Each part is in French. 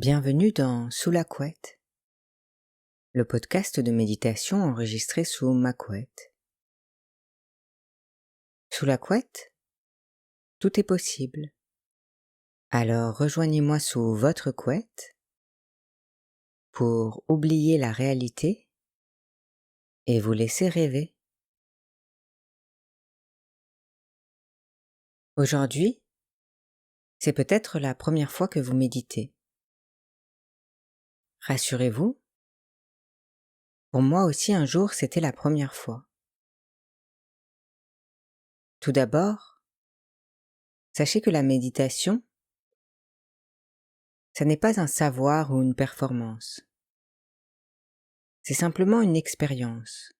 Bienvenue dans Sous la couette, le podcast de méditation enregistré sous ma couette. Sous la couette, tout est possible. Alors rejoignez-moi sous votre couette pour oublier la réalité et vous laisser rêver. Aujourd'hui, c'est peut-être la première fois que vous méditez. Rassurez-vous, pour moi aussi un jour c'était la première fois. Tout d'abord, sachez que la méditation, ça n'est pas un savoir ou une performance. C'est simplement une expérience.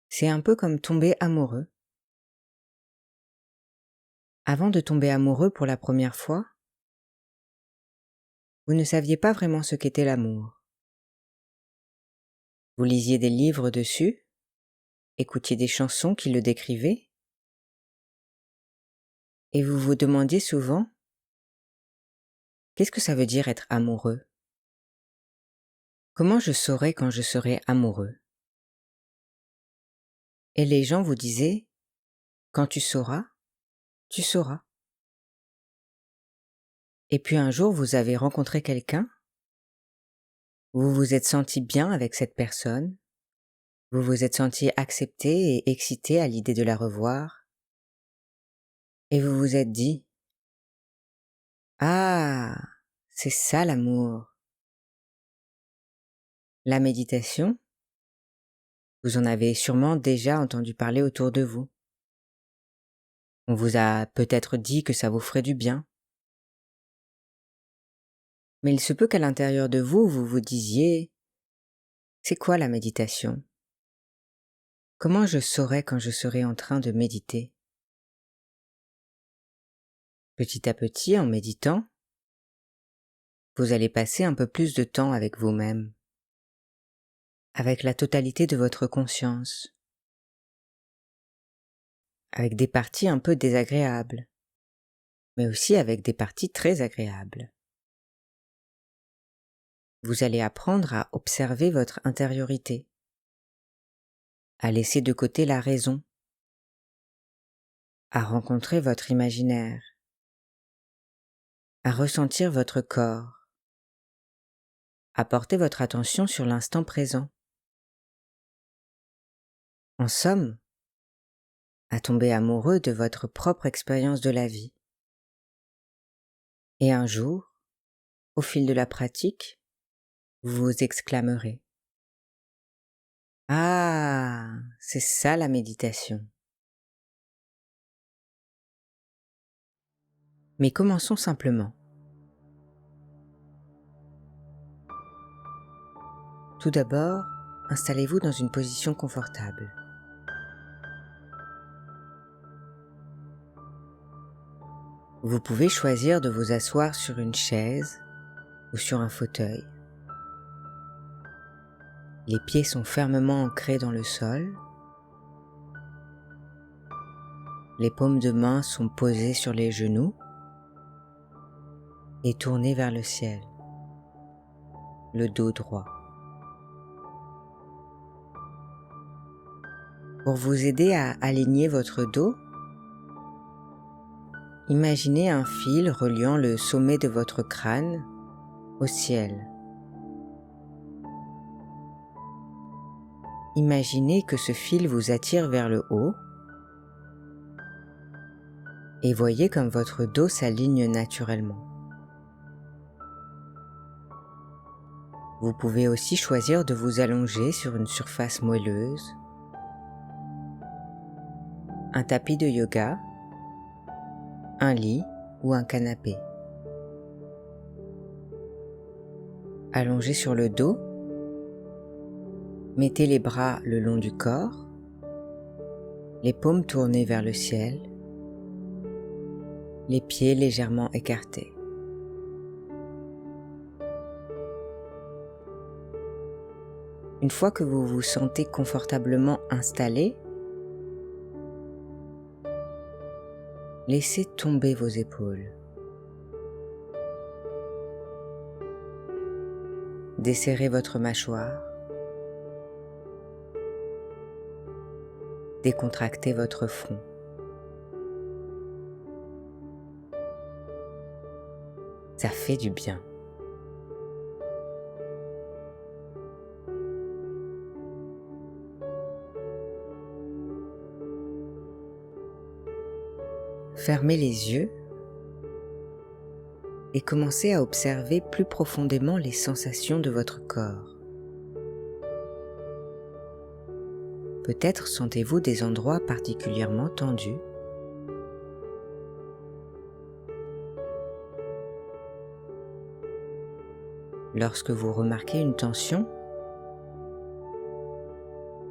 C'est un peu comme tomber amoureux. Avant de tomber amoureux pour la première fois, vous ne saviez pas vraiment ce qu'était l'amour. Vous lisiez des livres dessus, écoutiez des chansons qui le décrivaient, et vous vous demandiez souvent « Qu'est-ce que ça veut dire être amoureux ? Comment je saurai quand je serai amoureux ?» Et les gens vous disaient « Quand tu sauras, tu sauras. » Et puis un jour vous avez rencontré quelqu'un, vous vous êtes senti bien avec cette personne, vous vous êtes senti accepté et excité à l'idée de la revoir, et vous vous êtes dit « Ah, c'est ça l'amour !» La méditation, vous en avez sûrement déjà entendu parler autour de vous. On vous a peut-être dit que ça vous ferait du bien. Mais il se peut qu'à l'intérieur de vous, vous vous disiez « C'est quoi la méditation ? Comment je saurai quand je serai en train de méditer ?» Petit à petit, en méditant, vous allez passer un peu plus de temps avec vous-même, avec la totalité de votre conscience, avec des parties un peu désagréables, mais aussi avec des parties très agréables. Vous allez apprendre à observer votre intériorité, à laisser de côté la raison, à rencontrer votre imaginaire, à ressentir votre corps, à porter votre attention sur l'instant présent. En somme, à tomber amoureux de votre propre expérience de la vie. Et un jour, au fil de la pratique, vous vous exclamerez « Ah, c'est ça la méditation !» Mais commençons simplement. Tout d'abord, installez-vous dans une position confortable. Vous pouvez choisir de vous asseoir sur une chaise ou sur un fauteuil. Les pieds sont fermement ancrés dans le sol. Les paumes de main sont posées sur les genoux et tournées vers le ciel, le dos droit. Pour vous aider à aligner votre dos, imaginez un fil reliant le sommet de votre crâne au ciel. Imaginez que ce fil vous attire vers le haut et voyez comme votre dos s'aligne naturellement. Vous pouvez aussi choisir de vous allonger sur une surface moelleuse, un tapis de yoga, un lit ou un canapé. Allongé sur le dos, mettez les bras le long du corps, les paumes tournées vers le ciel, les pieds légèrement écartés. Une fois que vous vous sentez confortablement installé, laissez tomber vos épaules. Desserrez votre mâchoire. Décontractez votre front. Ça fait du bien. Fermez les yeux et commencez à observer plus profondément les sensations de votre corps. Peut-être sentez-vous des endroits particulièrement tendus. Lorsque vous remarquez une tension,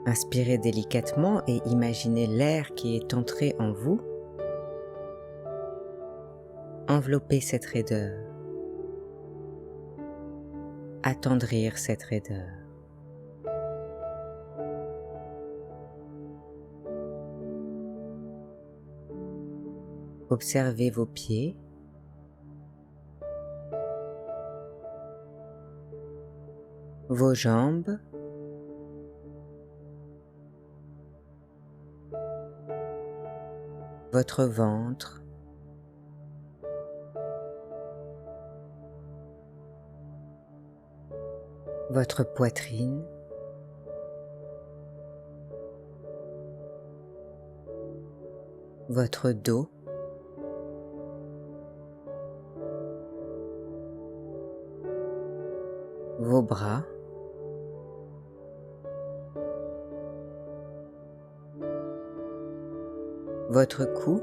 inspirez délicatement et imaginez l'air qui est entré en vous. Envelopper cette raideur. Attendrir cette raideur. Observez vos pieds. Vos jambes. Votre ventre. Votre poitrine. Votre dos. Vos bras. Votre cou.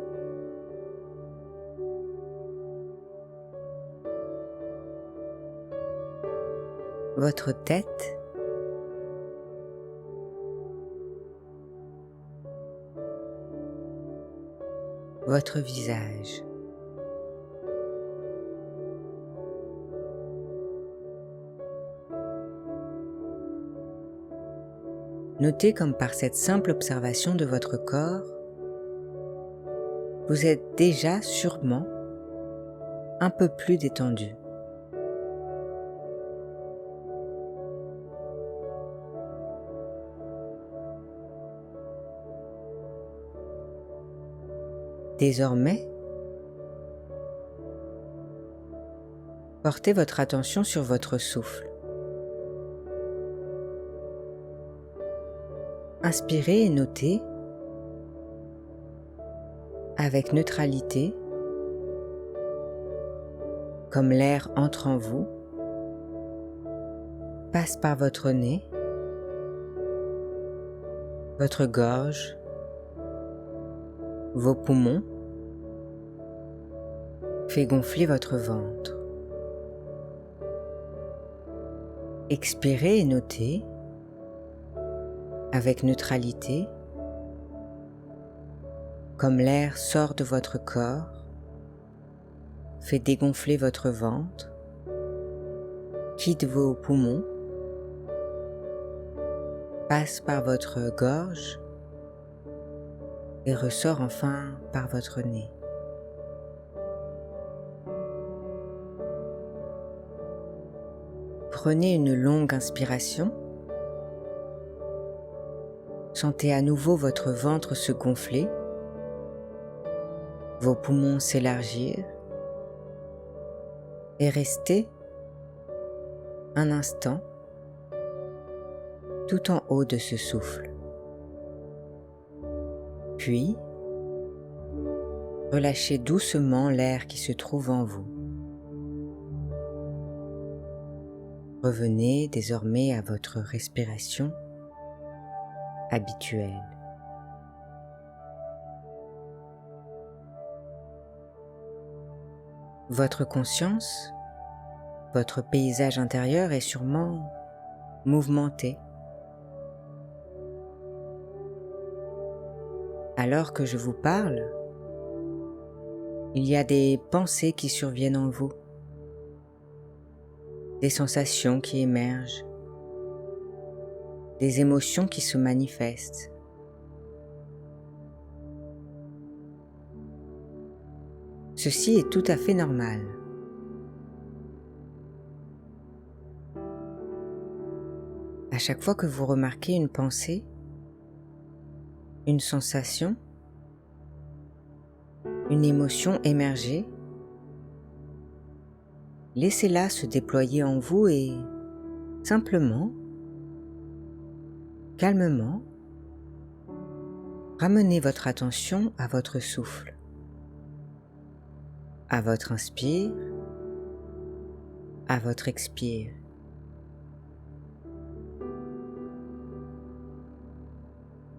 Votre tête. Votre visage. Notez comme par cette simple observation de votre corps, vous êtes déjà sûrement un peu plus détendu. Désormais, portez votre attention sur votre souffle. Inspirez et notez avec neutralité, comme l'air entre en vous, passe par votre nez, votre gorge, vos poumons, fait gonfler votre ventre. Expirez et notez, avec neutralité, comme l'air sort de votre corps, fait dégonfler votre ventre, quitte vos poumons, passe par votre gorge et ressort enfin par votre nez. Prenez une longue inspiration. Sentez à nouveau votre ventre se gonfler, vos poumons s'élargir et restez un instant tout en haut de ce souffle. Puis, relâchez doucement l'air qui se trouve en vous. Revenez désormais à votre respiration habituelle. Votre conscience, votre paysage intérieur est sûrement mouvementé. Alors que je vous parle, il y a des pensées qui surviennent en vous, des sensations qui émergent, des émotions qui se manifestent. Ceci est tout à fait normal. À chaque fois que vous remarquez une pensée, une sensation, une émotion émerger, laissez-la se déployer en vous et simplement, calmement, ramenez votre attention à votre souffle, à votre inspire, à votre expire.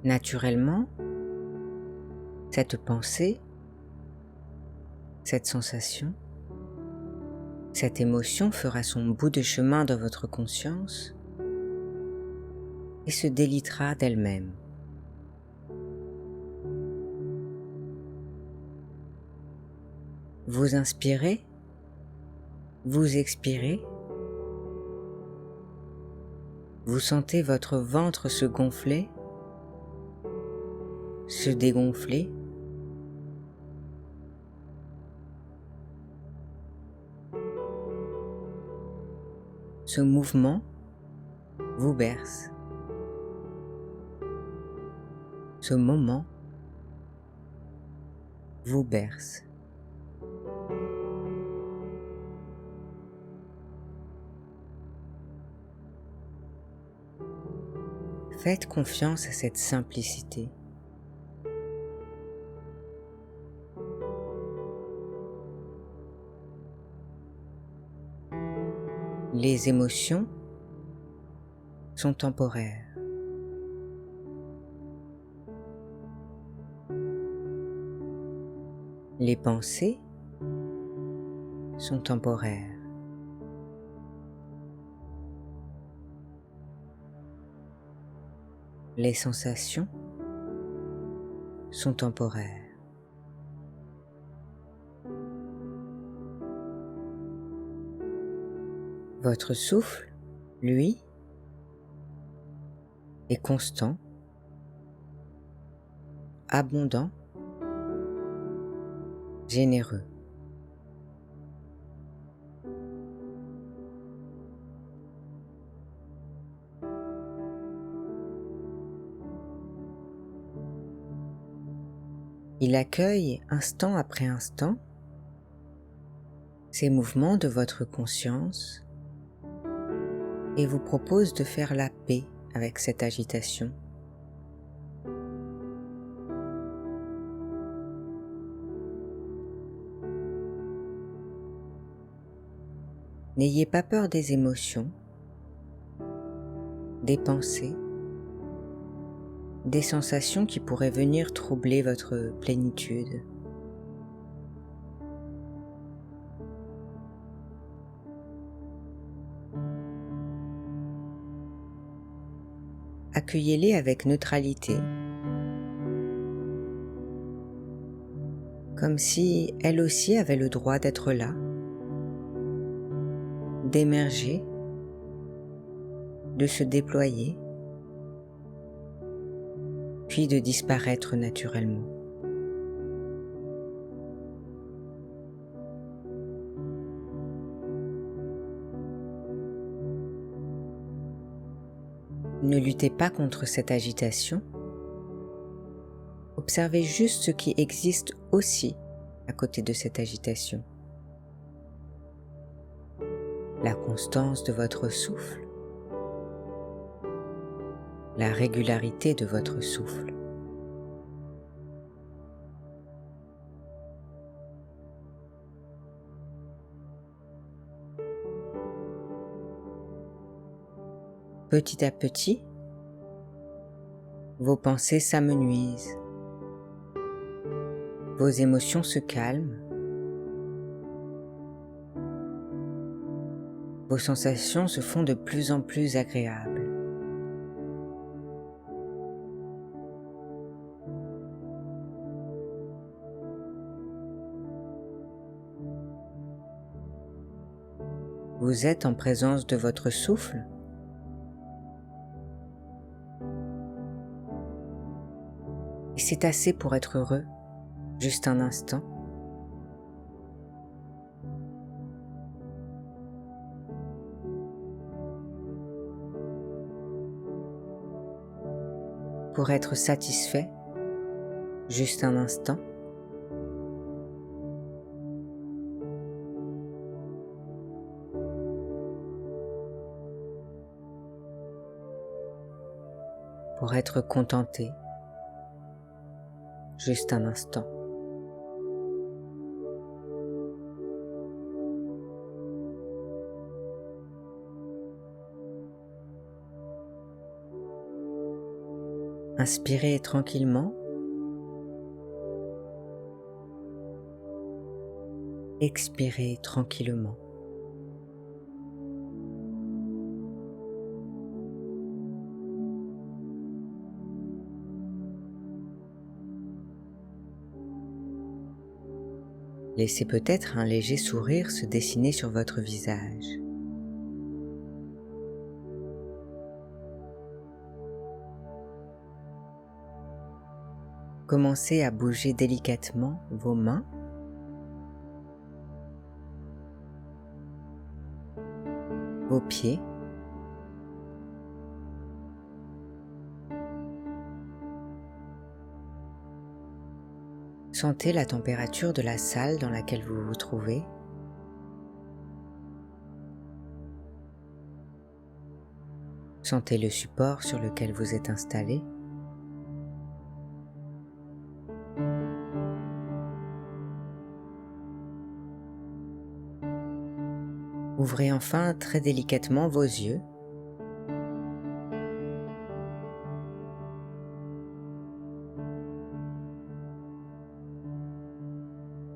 Naturellement, cette pensée, cette sensation, cette émotion fera son bout de chemin dans votre conscience et se délitera d'elle-même. Vous inspirez, vous expirez, vous sentez votre ventre se gonfler, se dégonfler. Ce mouvement vous berce. Ce moment vous berce. Faites confiance à cette simplicité. Les émotions sont temporaires. Les pensées sont temporaires. Les sensations sont temporaires. Votre souffle, lui, est constant, abondant, généreux. Il accueille instant après instant ces mouvements de votre conscience et vous propose de faire la paix avec cette agitation. N'ayez pas peur des émotions, des pensées, des sensations qui pourraient venir troubler votre plénitude. Accueillez-les avec neutralité, comme si elles aussi avaient le droit d'être là, d'émerger, de se déployer, puis de disparaître naturellement. Ne luttez pas contre cette agitation, observez juste ce qui existe aussi à côté de cette agitation. La constance de votre souffle, la régularité de votre souffle. Petit à petit, vos pensées s'amenuisent, vos émotions se calment, vos sensations se font de plus en plus agréables. Vous êtes en présence de votre souffle. Et c'est assez pour être heureux, juste un instant. pour être satisfait juste un instant. Pour être contenté juste un instant. Inspirez tranquillement. Expirez tranquillement. Laissez peut-être un léger sourire se dessiner sur votre visage. Commencez à bouger délicatement vos mains, vos pieds, sentez la température de la salle dans laquelle vous vous trouvez. Sentez le support sur lequel vous êtes installé. Ouvrez enfin très délicatement vos yeux.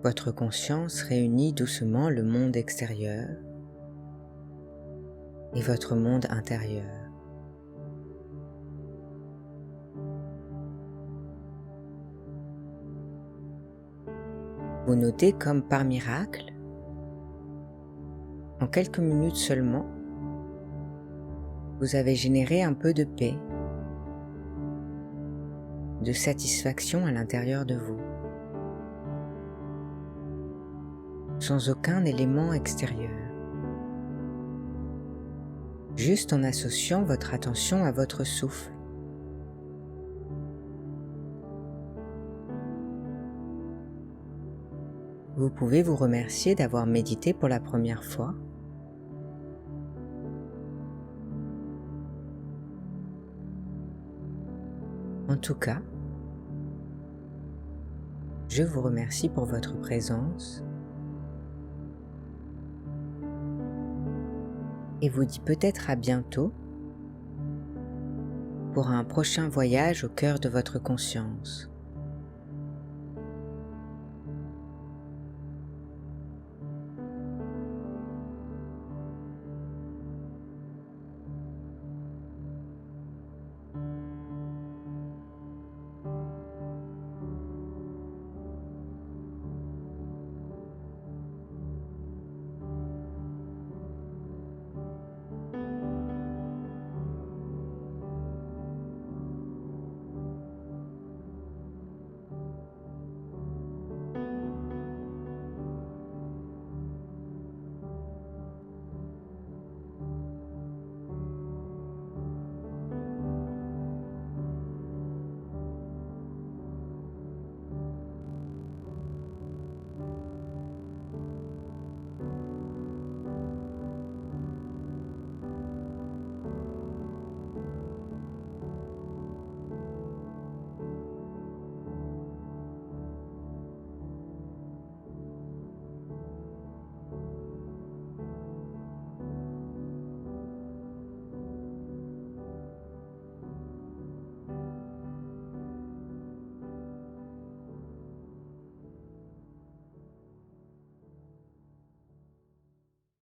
Votre conscience réunit doucement le monde extérieur et votre monde intérieur. Vous notez comme par miracle, en quelques minutes seulement, vous avez généré un peu de paix, de satisfaction à l'intérieur de vous, sans aucun élément extérieur, juste en associant votre attention à votre souffle. Vous pouvez vous remercier d'avoir médité pour la première fois. En tout cas, je vous remercie pour votre présence et vous dis peut-être à bientôt pour un prochain voyage au cœur de votre conscience.